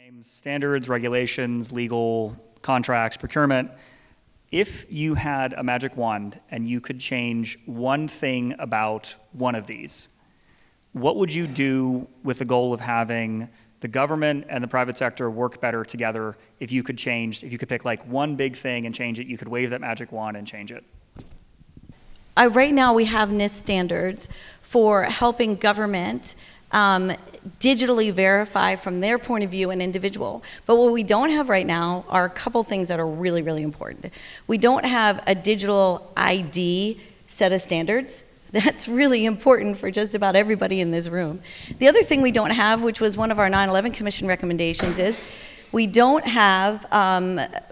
Names, standards, regulations, legal, contracts, procurement. If you had a magic wand and you could change one thing about one of these, what would you do with the goal of having the government and the private sector work better together? If you could pick like one big thing and change it, you could wave that magic wand and change it. Right now we have NIST standards for helping government digitally verify from their point of view an individual. But what we don't have right now are a couple things that are really, really important. We don't have a digital ID set of standards. That's really important for just about everybody in this room. The other thing we don't have, which was one of our 9/11 Commission recommendations, is we don't have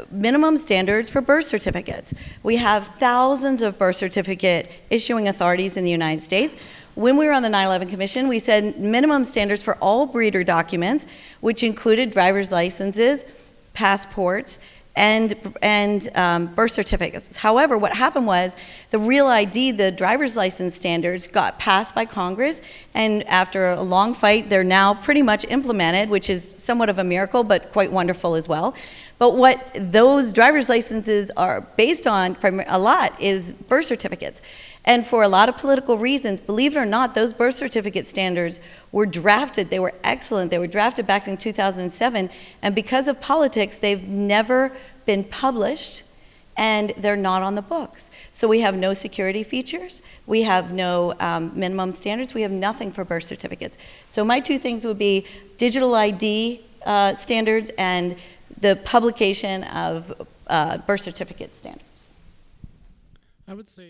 minimum standards for birth certificates. We have thousands of birth certificate issuing authorities in the United States. When we were on the 9/11 Commission, we said minimum standards for all breeder documents, which included driver's licenses, passports, and birth certificates. However, what happened was the Real ID, the driver's license standards, got passed by Congress, and after a long fight, they're now pretty much implemented, which is somewhat of a miracle, but quite wonderful as well. But what those driver's licenses are based on a lot is birth certificates. And for a lot of political reasons, believe it or not, those birth certificate standards were drafted. They were excellent. They were drafted back in 2007. And because of politics, they've never been published, and they're not on the books. So we have no security features. We have no minimum standards. We have nothing for birth certificates. So my two things would be digital ID standards and the publication of birth certificate standards. I would say